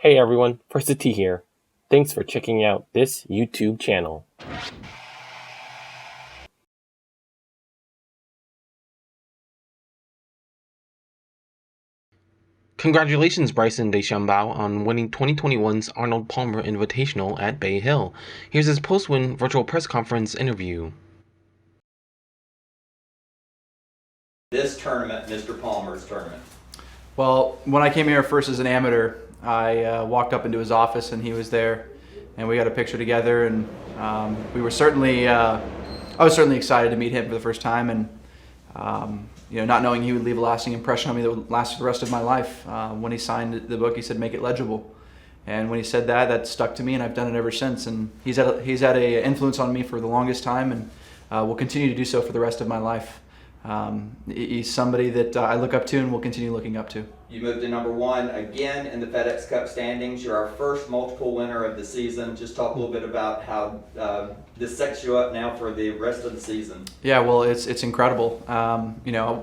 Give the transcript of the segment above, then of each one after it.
Hey everyone, First T here. Thanks for checking out this YouTube channel. Congratulations, Bryson DeChambeau, on winning 2021's Arnold Palmer Invitational at Bay Hill. Here's his post-win virtual press conference interview. This tournament, Mr. Palmer's tournament? Well, when I came here first as an amateur, I walked up into his office and he was there, and we got a picture together, and we were certainly, I was certainly excited to meet him for the first time, and not knowing he would leave a lasting impression on me that would last for the rest of my life. When he signed the book, he said, "Make it legible," and when he said that, that stuck to me, and I've done it ever since. And he's had a influence on me for the longest time, and will continue to do so for the rest of my life. He's somebody that I look up to and will continue looking up to. You moved to number one again in the FedEx Cup standings. You're our first multiple winner of the season. Just talk a little bit about how this sets you up now for the rest of the season. Yeah, well, it's incredible.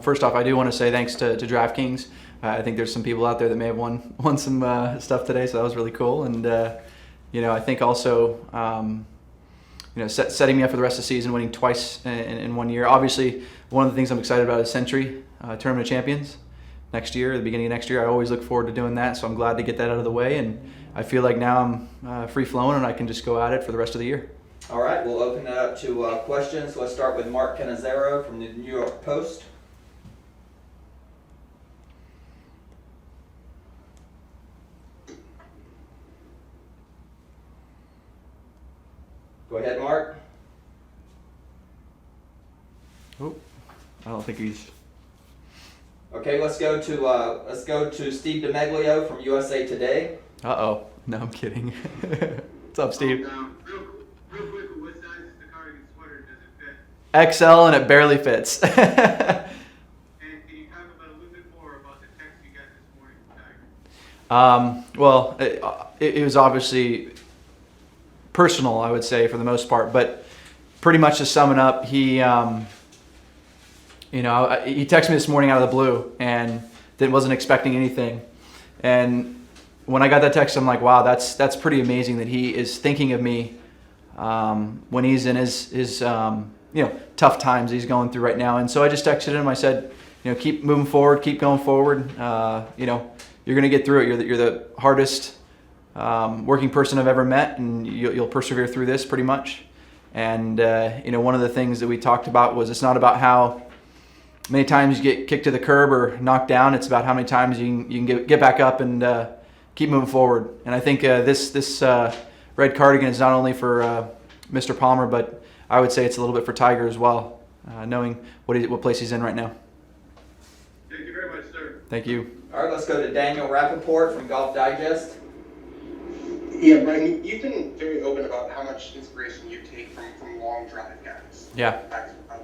First off, I do want to say thanks to DraftKings. I think there's some people out there that may have won some stuff today, so that was really cool. And I think also setting me up for the rest of the season, winning twice in 1 year. Obviously, one of the things I'm excited about is Century Tournament of Champions next year, the beginning of next year. I always look forward to doing that, so I'm glad to get that out of the way. And I feel like now I'm free-flowing and I can just go at it for the rest of the year. All right, we'll open that up to questions. Let's start with Mark Cannizzaro from the New York Post. Go ahead, Mark. Oh, I don't think he's... Okay, let's go to Steve DeMeglio from USA Today. Uh-oh. No, I'm kidding. What's up, Steve? Real quick, what size is the cardigan sweater? Does it fit? XL, and it barely fits. And can you talk about a little bit more about the text you got this morning from Tiger? Well, it was obviously personal, I would say, for the most part, but pretty much to sum it up, he texted me this morning out of the blue and wasn't expecting anything. And when I got that text, I'm like, wow, that's pretty amazing that he is thinking of me when he's in his tough times he's going through right now. And so I just texted him. I said, keep moving forward, keep going forward. You're going to get through it. You're the hardest working person I've ever met, and you'll persevere through this pretty much. And one of the things that we talked about was it's not about how many times you get kicked to the curb or knocked down. It's about how many times you can get back up and keep moving forward. And I think this red cardigan is not only for Mr. Palmer, but I would say it's a little bit for Tiger as well, knowing what place he's in right now. Thank you very much, sir. Thank you. All right, let's go to Daniel Rappaport from Golf Digest. Yeah, Brian, you've been very open about how much inspiration you take from long drive guys. Yeah.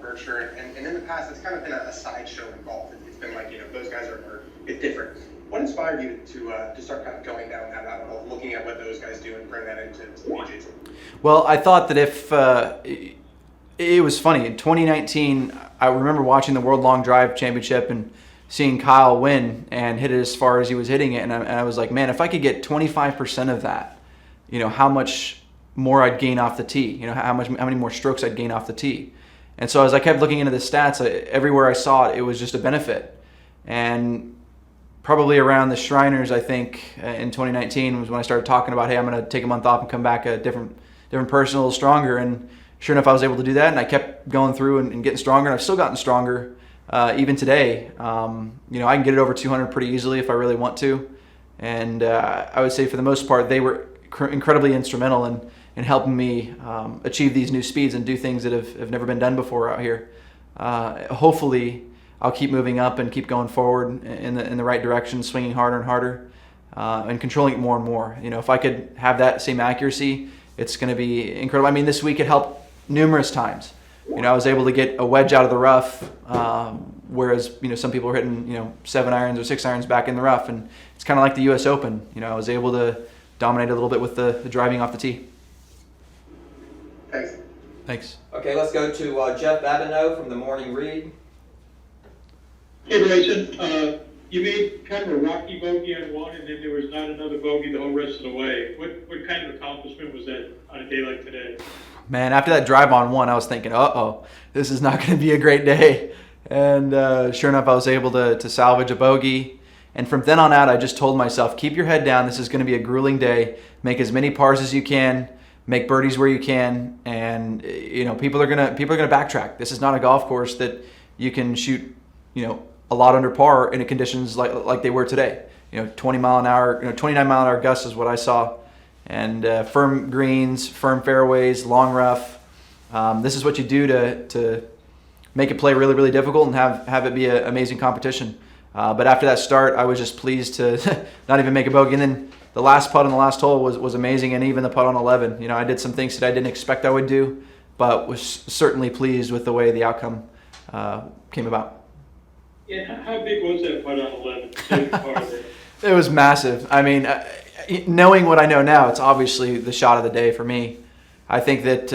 Berkshire, and in the past, it's kind of been a sideshow in golf. It's been like, those guys are it's different. What inspired you to start kind of going down that rabbit hole, looking at what those guys do and bring that into the PGA Tour? Well, I thought that if it was funny in 2019, I remember watching the World Long Drive Championship and seeing Kyle win and hit it as far as he was hitting it, and I was like, man, if I could get 25% of that, how much more I'd gain off the tee. How many more strokes I'd gain off the tee. And so as I kept looking into the stats, everywhere I saw it, it was just a benefit. And probably around the Shriners, I think, in 2019 was when I started talking about, hey, I'm going to take a month off and come back a different person, a little stronger. And sure enough, I was able to do that, and I kept going through and getting stronger, and I've still gotten stronger even today. I can get it over 200 pretty easily if I really want to. And I would say for the most part, they were incredibly instrumental in helping me achieve these new speeds and do things that have never been done before out here. Hopefully, I'll keep moving up and keep going forward in the right direction, swinging harder and harder, and controlling it more and more. If I could have that same accuracy, it's going to be incredible. I mean, this week it helped numerous times. I was able to get a wedge out of the rough, whereas some people are hitting 7 irons or 6 irons back in the rough, and it's kind of like the U.S. Open. I was able to dominate a little bit with the driving off the tee. Thanks. Okay, let's go to Jeff Babineau from the Morning Read. Hey, Bryson. You made kind of a rocky bogey on one, and then there was not another bogey the whole rest of the way. What kind of accomplishment was that on a day like today? Man, after that drive on one, I was thinking, uh-oh, this is not going to be a great day. And sure enough, I was able to salvage a bogey. And from then on out, I just told myself, keep your head down. This is going to be a grueling day. Make as many pars as you can. Make birdies where you can. And people are gonna backtrack. This is not a golf course that you can shoot, a lot under par in conditions like they were today. 20 mile an hour, 29 mile an hour gusts is what I saw. And firm greens, firm fairways, long rough. This is what you do to make it play really, really difficult and have it be an amazing competition. But after that start, I was just pleased to not even make a bogey. And then the last putt on the last hole was amazing, and even the putt on 11. I did some things that I didn't expect I would do, but was certainly pleased with the way the outcome came about. Yeah, how big was that putt on 11? It was massive. I mean, knowing what I know now, it's obviously the shot of the day for me. I think that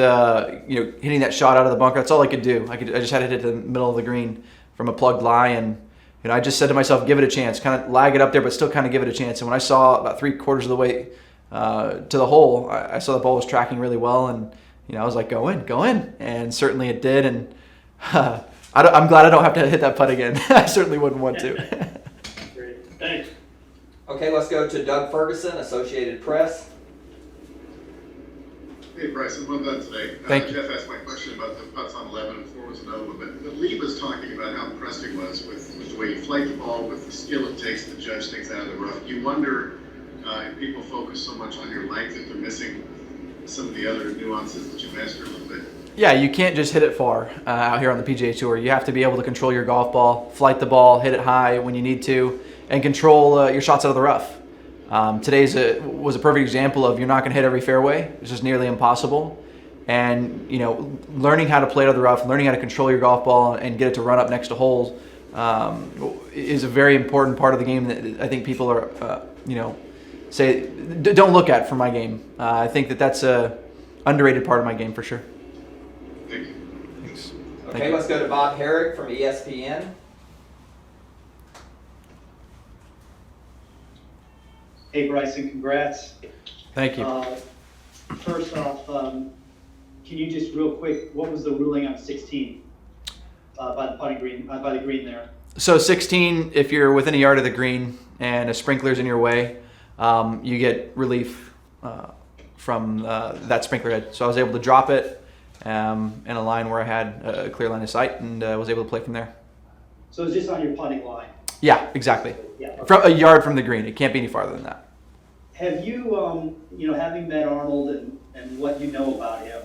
hitting that shot out of the bunker, that's all I could do. I just had to hit the middle of the green from a plugged lie, and I just said to myself, give it a chance, kind of lag it up there, but still kind of give it a chance. And when I saw about 3/4 of the way to the hole, I saw the ball was tracking really well, and I was like, go in, and certainly it did. And I'm glad I don't have to hit that putt again. I certainly wouldn't want to. Great, thanks. Okay, let's go to Doug Ferguson, Associated Press. Hey, Bryson, well done today. Thank you. Jeff asked my question about the putts on 11 and 4 was another one, but Lee was talking about how impressed he was with the way you flight the ball, with the skill it takes to judge things out of the rough. You wonder if people focus so much on your length that they're missing some of the other nuances that you mastered a little bit. Yeah, you can't just hit it far out here on the PGA Tour. You have to be able to control your golf ball, flight the ball, hit it high when you need to, and control your shots out of the rough. Today was a perfect example of you're not going to hit every fairway. It's just nearly impossible. And, learning how to play out of the rough, learning how to control your golf ball and get it to run up next to holes is a very important part of the game that I think people are, say, don't look at for my game. I think that's a underrated part of my game for sure. Thank you. Thanks. Okay, let's go to Bob Herrick from ESPN. Hey Bryson, congrats. Thank you. First off, can you just real quick, what was the ruling on 16 by the putting green, by the green there? So 16, if you're within a yard of the green and a sprinkler's in your way, you get relief from that sprinkler head. So I was able to drop it in a line where I had a clear line of sight, and was able to play from there. So it's just on your putting line? Yeah, exactly. Yeah. Okay. From a yard from the green. It can't be any farther than that. Have you, having met Arnold and what you know about him,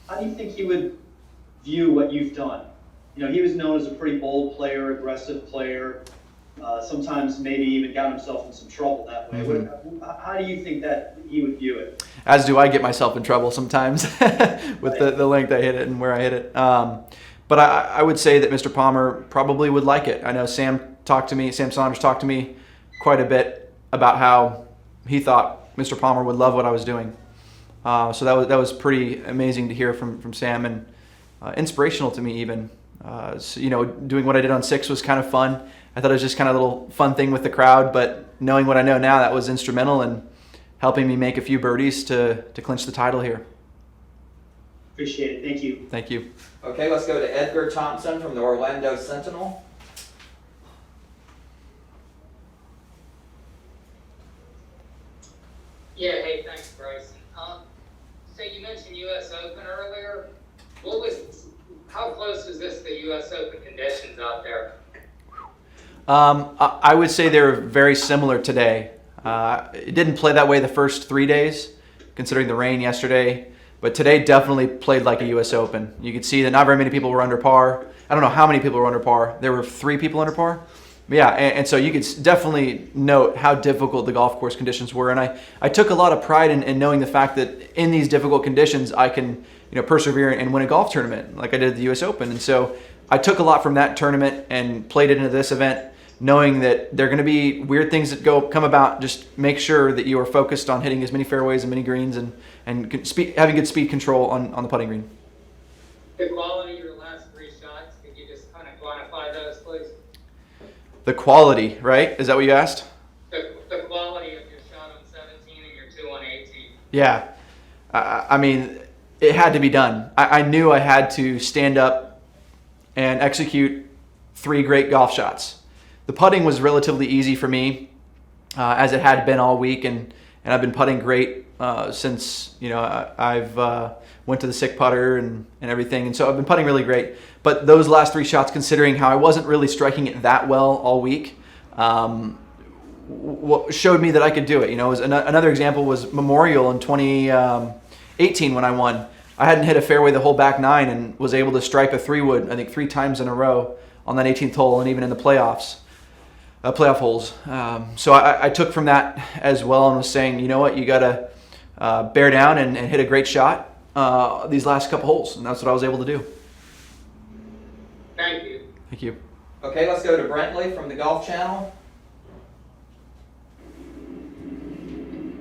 how do you think he would view what you've done? He was known as a pretty bold player, aggressive player, sometimes maybe even got himself in some trouble that way. Mm-hmm. How do you think that he would view it? As do I get myself in trouble sometimes with the length I hit it and where I hit it. But I would say that Mr. Palmer probably would like it. I know Sam Saunders talked to me quite a bit about how he thought Mr. Palmer would love what I was doing. So that was pretty amazing to hear from Sam, and inspirational to me even. Doing what I did on 6 was kind of fun. I thought it was just kind of a little fun thing with the crowd, but knowing what I know now, that was instrumental in helping me make a few birdies to clinch the title here. Appreciate it. Thank you. Thank you. Okay, let's go to Edgar Thompson from the Orlando Sentinel. Yeah, hey, thanks, Bryson. So you mentioned U.S. Open earlier. How close was this to U.S. Open conditions out there? I would say they were very similar today. It didn't play that way the first 3 days, considering the rain yesterday. But today definitely played like a U.S. Open. You could see that not very many people were under par. I don't know how many people were under par. There were 3 people under par. But yeah, and so you could definitely note how difficult the golf course conditions were. And I took a lot of pride in knowing the fact that in these difficult conditions, I can persevere and win a golf tournament like I did at the U.S. Open. And so I took a lot from that tournament and played it into this event, knowing that there are going to be weird things that come about. Just make sure that you are focused on hitting as many fairways and many greens and having good speed control on the putting green. The quality of your last 3 shots, could you just kind of quantify those, please? the quality, right? Is that what you asked? The quality of your shot on 17 and your 2 on 18. Yeah. I mean, it had to be done. I knew I had to stand up and execute 3 great golf shots. The putting was relatively easy for me, as it had been all week, and I've been putting great since, I've went to the sick putter and everything, and so I've been putting really great. But those last 3 shots, considering how I wasn't really striking it that well all week, showed me that I could do it. Another example was Memorial in 2018 when I won. I hadn't hit a fairway the whole back 9 and was able to stripe a 3-wood, I think 3 times in a row on that 18th hole, and even in the playoff holes. So I took from that as well and was saying, you know what, you got to bear down and hit a great shot these last couple holes, and that's what I was able to do. Thank you. Thank you. Okay, let's go to Brentley from the Golf Channel.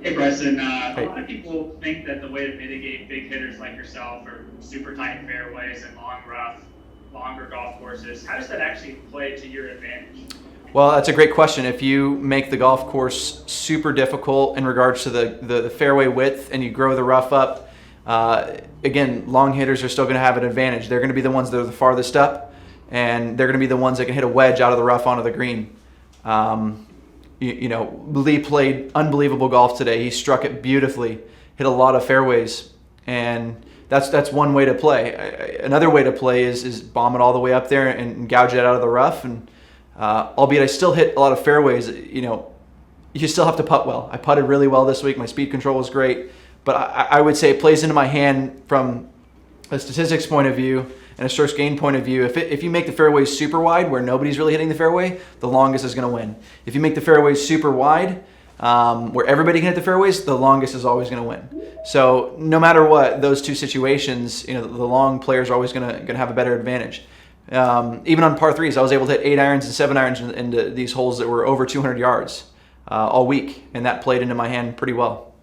Hey Bryson, Hey. A lot of people think that the way to mitigate big hitters like yourself are super tight fairways and long rough, longer golf courses. How does that actually play to your advantage? Well, that's a great question. If you make the golf course super difficult in regards to the fairway width and you grow the rough up, again, long hitters are still going to have an advantage. They're going to be the ones that are the farthest up, and they're going to be the ones that can hit a wedge out of the rough onto the green. Lee played unbelievable golf today. He struck it beautifully, hit a lot of fairways, and that's one way to play. Another way to play is bomb it all the way up there and gouge it out of the rough. And albeit I still hit a lot of fairways, you still have to putt well. I putted really well this week. My speed control was great, but I would say it plays into my hand from a statistics point of view and a strokes gain point of view. If you make the fairways super wide where nobody's really hitting the fairway, the longest is going to win. If you make the fairways super wide where everybody can hit the fairways, the longest is always going to win. So no matter what, those two situations, the long players are always going to have a better advantage. Even on par 3s, I was able to hit 8 irons and 7 irons into these holes that were over 200 yards all week, and that played into my hand pretty well.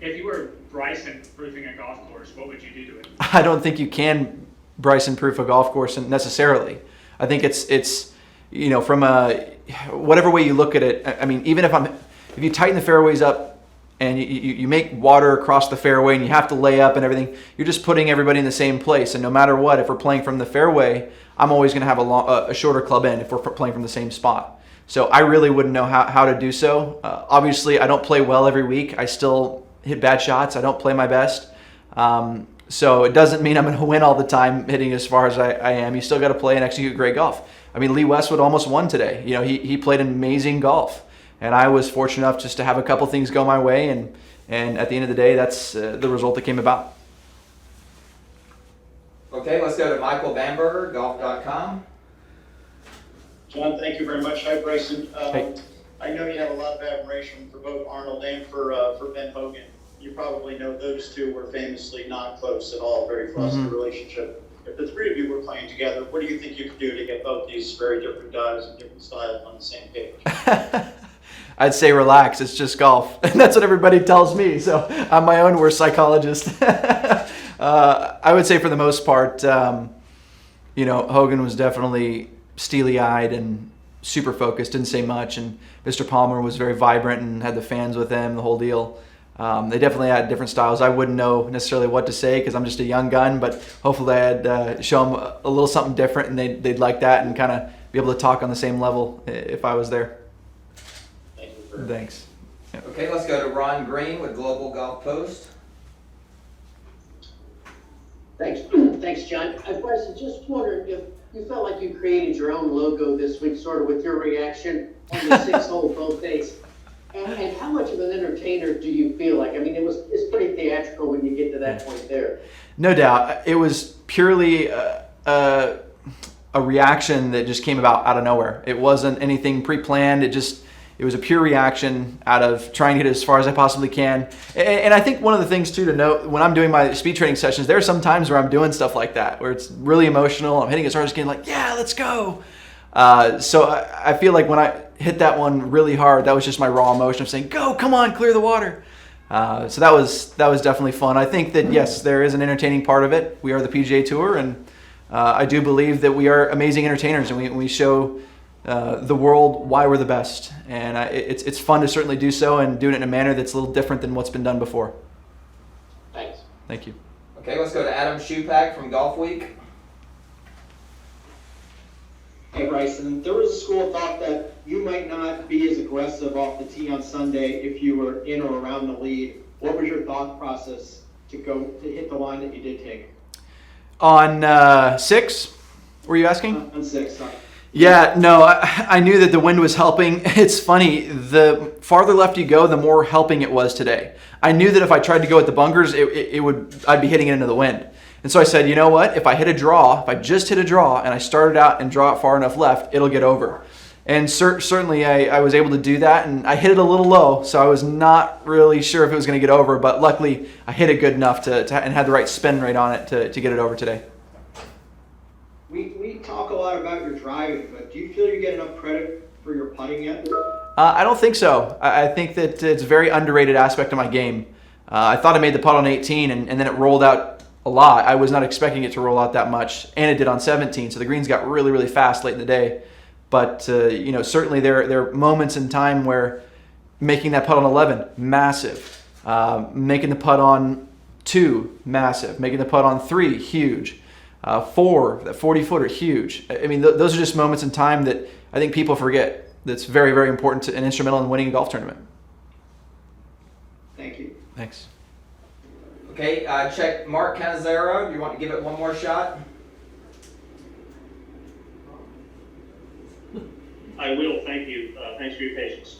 If you were Bryson proofing a golf course, what would you do to it? I don't think you can Bryson proof a golf course necessarily. I think it's from whatever way you look at it. I mean, even if you tighten the fairways up and you make water across the fairway and you have to lay up and everything, you're just putting everybody in the same place. And no matter what, if we're playing from the fairway, I'm always going to have a shorter club end if we're playing from the same spot. So I really wouldn't know how to do so. Obviously, I don't play well every week. I still hit bad shots. I don't play my best. So it doesn't mean I'm going to win all the time hitting as far as I am. You still got to play and execute great golf. I mean, Lee Westwood almost won today. He played amazing golf. And I was fortunate enough just to have a couple things go my way. And at the end of the day, that's the result that came about. Okay, let's go to Michael Bamberger, golf.com. John, thank you very much. Hi, Bryson. Hey. I know you have a lot of admiration for both Arnold and for Ben Hogan. You probably know those two were famously not close at all, very close to the relationship. If the three of you were playing together, what do you think you could do to get both these very different guys and different styles on the same page? I'd say relax. It's just golf. And that's what everybody tells me. So I'm my own worst psychologist. I would say for the most part, Hogan was definitely steely-eyed and super focused, didn't say much. And Mr. Palmer was very vibrant and had the fans with him, the whole deal. They definitely had different styles. I wouldn't know necessarily what to say because I'm just a young gun, but hopefully I'd show them a little something different and they'd like that and kind of be able to talk on the same level if I was there. Thank you. Thanks. Yeah. Okay, let's go to Ron Green with Global Golf Post. Thanks, John. Bryson, just wondering if you felt like you created your own logo this week, sort of with your reaction on the 6-hole both days. And how much of an entertainer do you feel like? I mean, it's pretty theatrical when you get to that point there. No doubt. It was purely a reaction that just came about out of nowhere. It wasn't anything pre-planned. It was a pure reaction out of trying to hit as far as I possibly can. And I think one of the things, too, to note, when I'm doing my speed training sessions, there are some times where I'm doing stuff like that, where it's really emotional. I'm hitting as hard as I can, like, yeah, let's go. So I feel like when I hit that one really hard, that was just my raw emotion of saying, go, come on, clear the water. So that was definitely fun. I think that, yes, there is an entertaining part of it. We are the PGA Tour, and I do believe that we are amazing entertainers, and we show the world why we're the best. And it's fun to certainly do so and doing it in a manner that's a little different than what's been done before. Thanks. Thank you. Okay, let's go to Adam Shupak from Golf Week. Hey Bryson, there was a school of thought that you might not be as aggressive off the tee on Sunday if you were in or around the lead. What was your thought process to hit the line that you did take? On 6, were you asking? On 6, sorry. Yeah, no, I knew that the wind was helping. It's funny, the farther left you go, the more helping it was today. I knew that if I tried to go at the bunkers, I'd be hitting it into the wind. And so I said, you know what, if I just hit a draw and I started out and draw it far enough left, it'll get over. And certainly I was able to do that, and I hit it a little low, so I was not really sure if it was going to get over, but luckily I hit it good enough and had the right spin rate on it to get it over today. We talk a lot about your driving, but do you feel you get enough credit for your putting yet? I don't think so. I think that it's a very underrated aspect of my game. I thought I made the putt on 18, and then it rolled out a lot. I was not expecting it to roll out that much, and it did on 17, so the greens got really, really fast late in the day. But, certainly there are moments in time where making that putt on 11, massive. Making the putt on 2, massive. Making the putt on 3, huge. 4, that 40-footer, huge. I mean, those are just moments in time that I think people forget. That's very, very important and instrumental in winning a golf tournament. Thank you. Thanks. Okay, check Mark Canizero. You want to give it one more shot? I will, thank you. Thanks for your patience.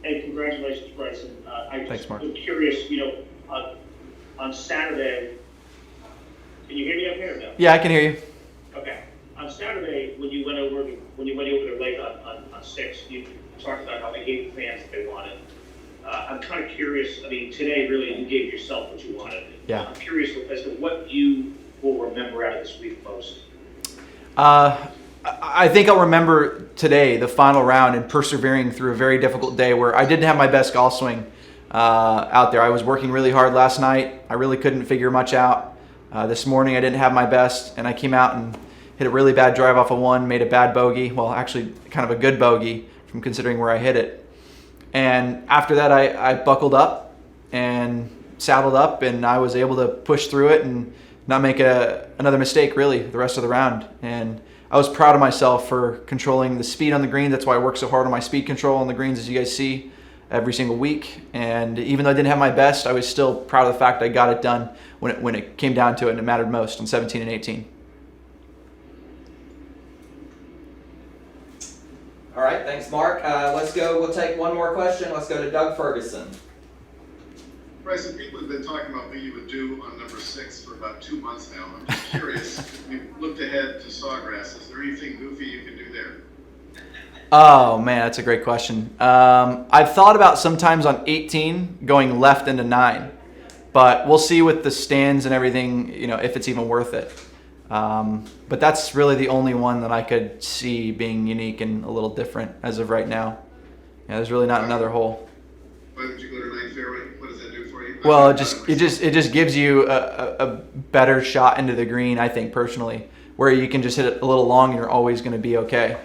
And congratulations, Bryson. Thanks, Mark. I'm curious, on Saturday, can you hear me up here or no? Yeah, I can hear you. Okay. On Saturday, when you went over the lake on 6, you talked about how they gave the fans what they wanted. I'm kind of curious. I mean, today really you gave yourself what you wanted. Yeah. I'm curious as to what you will remember out of this week most. I think I'll remember today, the final round, and persevering through a very difficult day where I didn't have my best golf swing out there. I was working really hard last night. I really couldn't figure much out. This morning I didn't have my best, and I came out and hit a really bad drive off of 1, made a bad bogey. Well, actually kind of a good bogey from considering where I hit it. And after that, I buckled up and saddled up, and I was able to push through it and not make another mistake, really, the rest of the round. And I was proud of myself for controlling the speed on the green. That's why I work so hard on my speed control on the greens, as you guys see, every single week. And even though I didn't have my best, I was still proud of the fact I got it done when it came down to it and it mattered most on 17 and 18. All right, thanks, Mark. We'll take one more question. Let's go to Doug Ferguson. Bryson, people have been talking about what you would do on number 6 for about 2 months now. I'm just curious, we've looked ahead to Sawgrass. Is there anything goofy you can do there? Oh, man, that's a great question. I've thought about sometimes on 18 going left into 9, but we'll see with the stands and everything, if it's even worth it. But that's really the only one that I could see being unique and a little different as of right now. Yeah, there's really not another hole. Why would you go to 9 fairway? What does that do for you? Well, it just gives you a better shot into the green, I think, personally, where you can just hit it a little long and you're always going to be okay.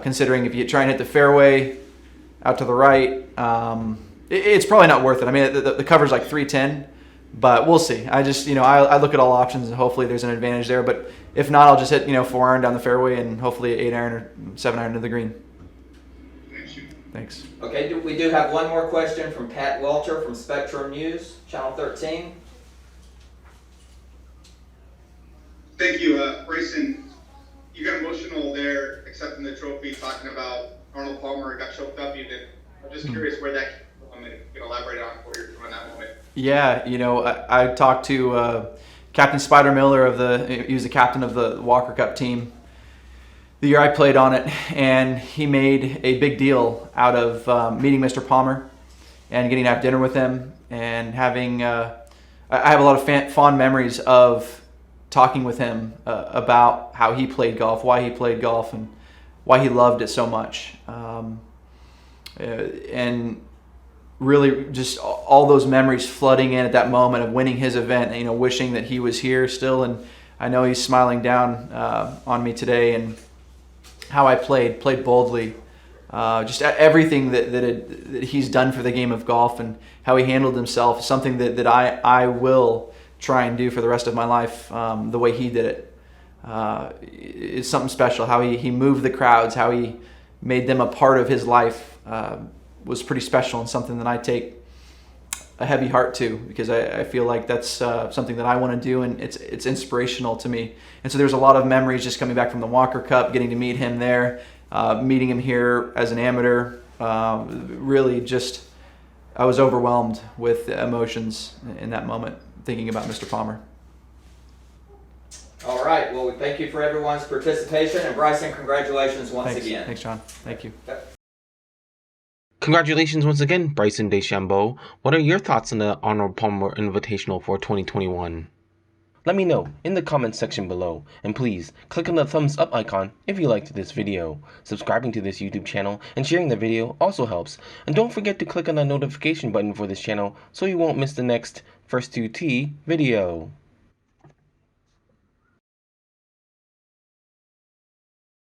Considering if you try and hit the fairway out to the right, it's probably not worth it. I mean, the cover's like 310. But we'll see. I just, I look at all options and hopefully there's an advantage there. But if not, I'll just hit, 4-iron down the fairway and hopefully 8-iron or 7-iron to the green. Thank you. Thanks. Okay, we do have one more question from Pat Welcher from Spectrum News, Channel 13. Thank you, Bryson. You got emotional there accepting the trophy, talking about Arnold Palmer got choked up even. I'm just curious where that came from and you can elaborate on what you're doing in that moment. Yeah, I talked to Captain Spider Miller he was the captain of the Walker Cup team the year I played on it, and he made a big deal out of meeting Mr. Palmer and getting to have dinner with him and having. I have a lot of fond memories of talking with him about how he played golf, why he played golf, and why he loved it so much, and really just all those memories flooding in at that moment of winning his event, wishing that he was here still. And I know he's smiling down on me today, and how I played boldly, just everything that he's done for the game of golf and how he handled himself is something that I will try and do for the rest of my life, the way he did it. It's something special. How he moved the crowds, how he made them a part of his life was pretty special, and something that I take a heavy heart to, because I feel like that's something that I want to do, and it's inspirational to me. And so there's a lot of memories just coming back from the Walker Cup, getting to meet him there, meeting him here as an amateur. Really just, I was overwhelmed with emotions in that moment, thinking about Mr. Palmer. All right, well, thank you for everyone's participation, and Bryson, congratulations once again. Thanks, John. Thank you. Congratulations once again, Bryson DeChambeau. What are your thoughts on the Arnold Palmer Invitational for 2021? Let me know in the comments section below, and please click on the thumbs up icon if you liked this video. Subscribing to this YouTube channel and sharing the video also helps. And don't forget to click on the notification button for this channel so you won't miss the next First 2T video.